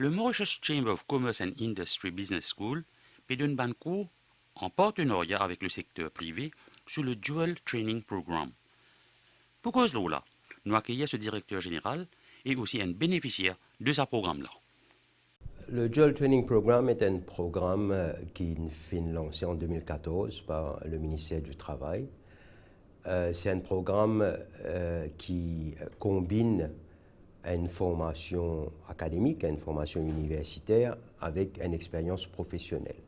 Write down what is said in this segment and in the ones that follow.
Le Mauritius Chamber of Commerce and Industry Business School donne un cours en partenariat avec le secteur privé sur le Dual Training Program. Pour cause là, nous accueillons ce directeur général et aussi un bénéficiaire de ce programme-là. Le Dual Training Program est un programme qui est lancé en 2014 par le ministère du Travail. C'est un programme qui combine une formation académique, une formation universitaire avec une expérience professionnelle.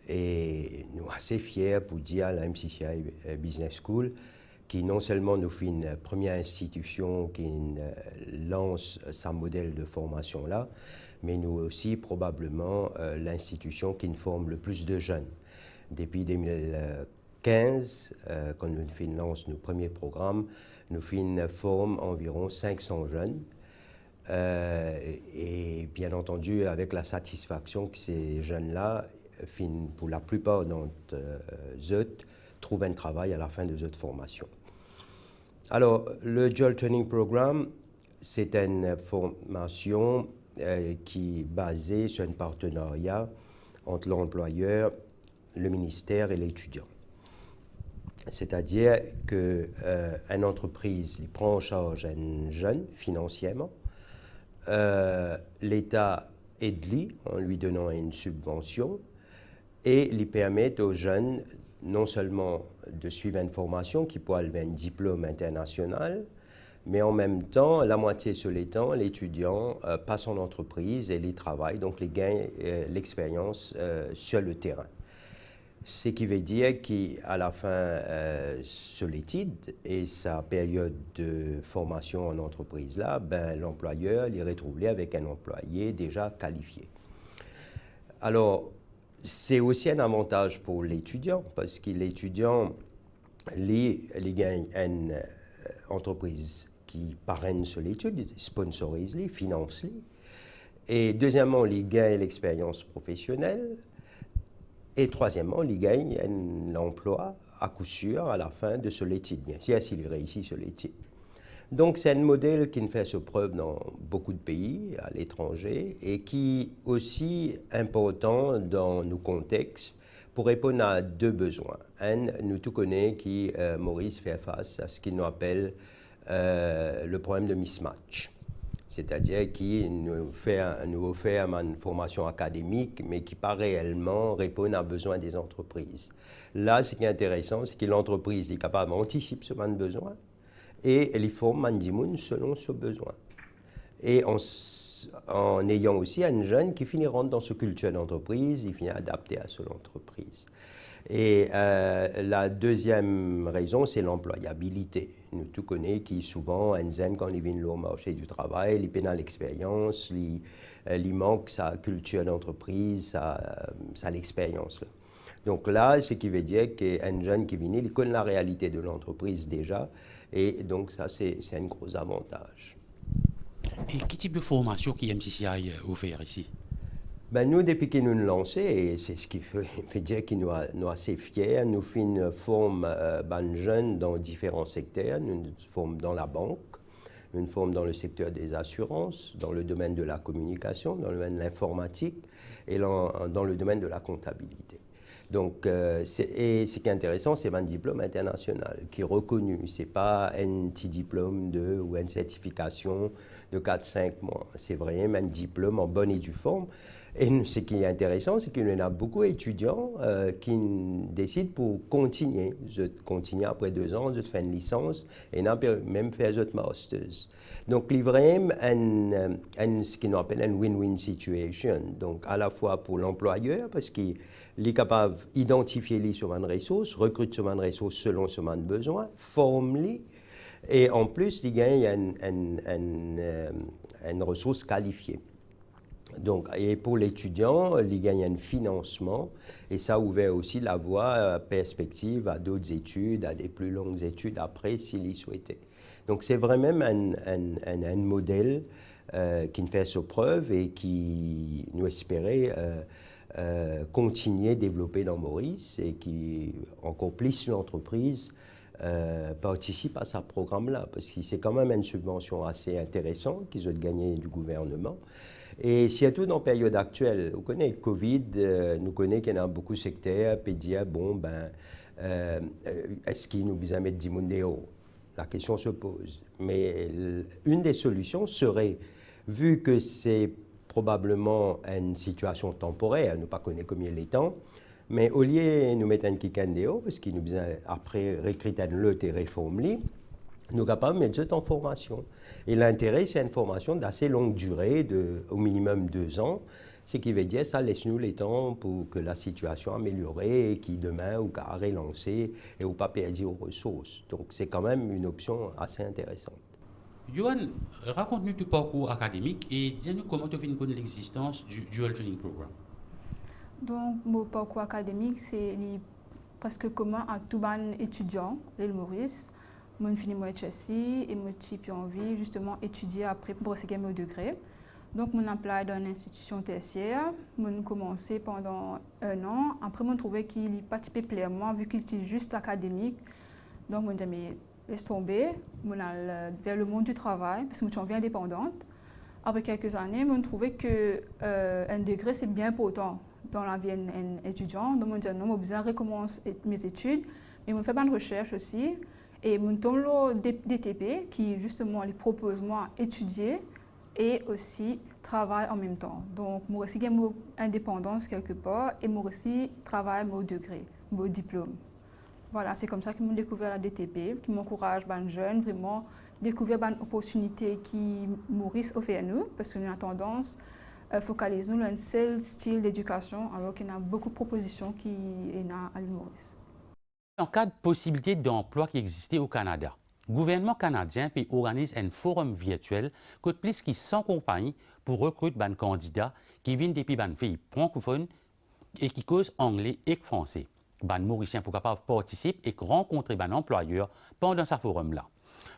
Et nous sommes assez fiers pour dire à la MCCI Business School qui non seulement nous fait une première institution qui lance sa modèle de formation là, mais nous aussi probablement l'institution qui forme le plus de jeunes. Depuis 2015, quand nous lançons nos premiers programmes, nous formons environ 500 jeunes. Et bien entendu, avec la satisfaction que ces jeunes-là, pour la plupart d'entre eux, trouvent un travail à la fin de cette formation. Alors, le Dual Training Program, c'est une formation qui est basée sur un partenariat entre l'employeur, le ministère et l'étudiant. C'est-à-dire qu'une entreprise prend en charge un jeune financièrement, l'État aide-lui en lui donnant une subvention et lui permet aux jeunes non seulement de suivre une formation qui peut avoir un diplôme international, mais en même temps, la moitié sur les temps, l'étudiant passe en entreprise et il travaille, donc il gagne l'expérience sur le terrain. Ce qui veut dire qu'à la fin, sur l'étude et sa période de formation en entreprise, là, l'employeur les retrouve avec un employé déjà qualifié. Alors, c'est aussi un avantage pour l'étudiant, parce que l'étudiant, il gagne une entreprise qui parraine sur l'étude, sponsorise, finance. Et deuxièmement, il gagne l'expérience professionnelle. Et troisièmement, il gagne un emploi à coup sûr à la fin de ce l'étude, bien sûr, s'il réussit sur l'étude. Donc, c'est un modèle qui fait ses preuves dans beaucoup de pays, à l'étranger, et qui est aussi important dans nos contextes pour répondre à deux besoins. Un, nous tous connaissons que Maurice fait face à ce qu'il nous appelle le problème de mismatch. C'est-à-dire qu'il nous offre une formation académique, mais qui pas réellement répondre aux besoins des entreprises. Là, ce qui est intéressant, c'est que l'entreprise est capable d'anticiper ce besoin et elle forme un monde selon ce besoin. Et en ayant aussi un jeune qui finit rentre dans ce culture d'entreprise, il finit adapté à cette entreprise. Et la deuxième raison, c'est l'employabilité. Nous tous connaissons qui souvent, un jeune, quand il vient au marché du travail, il peine l'expérience, il manque sa culture d'entreprise, sa l'expérience. Donc là, ce qui veut dire qu'un jeune qui vient, il connaît la réalité de l'entreprise déjà, et donc ça, c'est un gros avantage. Et quel type de formation qui MCCI offre ici? Nous, depuis que nous nous lançons, et c'est ce qui fait dire que nous sommes assez fiers, nous formons des jeunes dans différents secteurs. Nous formons dans la banque, nous formons dans le secteur des assurances, dans le domaine de la communication, dans le domaine de l'informatique et dans le domaine de la comptabilité. Donc, ce qui est intéressant, c'est un diplôme international qui est reconnu. Ce n'est pas un petit diplôme ou une certification de 4-5 mois. C'est vraiment un diplôme en bonne et due forme. Et ce qui est intéressant, c'est qu'il y en a beaucoup d'étudiants qui décident pour continuer. Je continue après 2 ans, je fais une licence et même faire un master's. Donc, il y a vraiment ce qu'on appelle une win-win situation. Donc, à la fois pour l'employeur, parce qu'il est capable d'identifier les sur une ressource, recrute sur une ressource selon son besoin, forme-les, et en plus, il gagne une ressource qualifiée. Donc, et pour l'étudiant, il gagne un financement et ça ouvre aussi la voie perspective à d'autres études, à des plus longues études après s'il y souhaitait. Donc, c'est vraiment un modèle qui nous fait ses preuves et qui nous espérait continuer à développer dans Maurice et qui, encore plus l'entreprise, participe à ce programme-là parce que c'est quand même une subvention assez intéressante qu'ils ont gagné du gouvernement. Et surtout dans la période actuelle, vous connaissez le Covid, nous connaissons qu'il y a beaucoup de secteurs, puis dire, bon, ben, est-ce qu'il nous besoin de mettre 10 000 dehors? La question se pose. Mais une des solutions serait, vu que c'est probablement une situation temporaire, nous ne connaissons pas combien les temps, mais au lieu de nous mettre un kikan dehors, parce qu'il nous besoin après recruter un lot et réformer, nous sommes capables de mettre ça en formation. Et l'intérêt, c'est une formation d'assez longue durée, au minimum 2 ans, ce qui veut dire que ça laisse nous les temps pour que la situation améliore et qui demain ou qu'à relancer et ou pas perdre aux ressources. Donc c'est quand même une option assez intéressante. Johan, raconte-nous ton parcours académique et dis-nous comment tu as fait l'existence du Dual Training Program. Donc, mon parcours académique, c'est presque commun à tous les étudiants de l'île Maurice. Je finis mon HSC et j'ai envie justement d'étudier après pour essayer mon degré. Donc, je appelé dans une institution tertiaire. Je commencé pendant 1 an. Après, je trouvais qu'il n'est pas typé pleinement vu qu'il était juste académique. Donc, je me dit, laisse tomber. Je allé vers le monde du travail parce que je suis indépendante. Après quelques années, je trouvais qu'un degré, c'est bien important dans la vie d'un étudiant. Donc, je me dit, non, je besoin de recommencer mes études. Mais je fais pas de recherche aussi. Et je tombe le DTP qui, justement, les propose moi étudier et aussi travailler en même temps. Donc, je aussi j'ai mon indépendance quelque part et je aussi travaille mon degré, mon diplôme. Voilà, c'est comme ça que j'ai découvert la DTP, qui m'encourage les jeunes vraiment découvrir les opportunités qui Maurice offre à nous, parce qu'on a tendance à focaliser sur un seul style d'éducation, alors qu'il y a beaucoup de propositions qui sont à l'île Maurice. En cas de possibilité d'emploi qui existait au Canada, le gouvernement canadien organise un forum virtuel que plus qui 100 compagnies pour recruter des candidats qui viennent depuis des pays francophones et qui causent anglais et français. Les Mauriciens pour capables participer et rencontrer des employeurs pendant ce forum-là.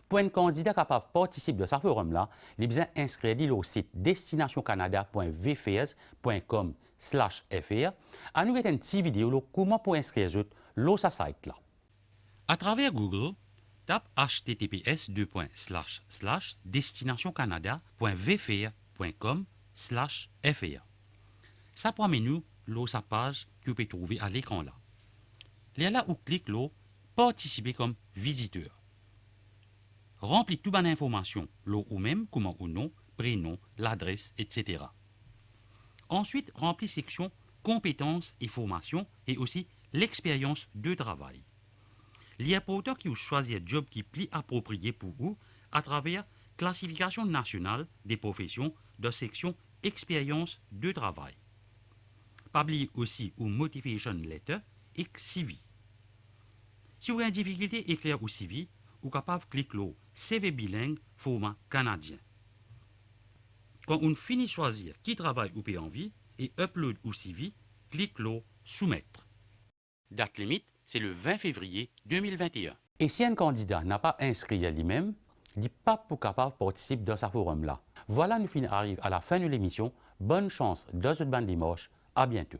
Pour un candidat capable de participer de ce forum-là, il est besoin d'inscrire au site destinationcanada.vfs.com/fr. À nous mettre une petite vidéo comment pour inscrire sur ce site-là. À travers Google, tape https://destinationcanada.vfr.com/fr. Ça permet nous sa page que vous pouvez trouver à l'écran là. Là où clique là, participer comme visiteur. Remplis toute bonne information, ou même comment ou non, prénom, l'adresse, etc. Ensuite, remplis section compétences et formations et aussi l'expérience de travail. Il est important que vous choisissiez un job qui est plus approprié pour vous à travers classification nationale des professions de section expérience de travail. Pas oublier aussi ou motivation letter et CV. Si vous avez une difficulté à écrire au CV, vous êtes capable de cliquer le CV bilingue format canadien. Quand on finit de choisir qui travaille ou peut envie et upload au CV, cliquez le soumettre. Date limite, c'est le 20 février 2021. Et si un candidat n'a pas inscrit à lui-même, il n'est pas capable de participer dans ce forum-là. Voilà, nous arrivons à la fin de l'émission. Bonne chance dans cette bande dimanche. À bientôt.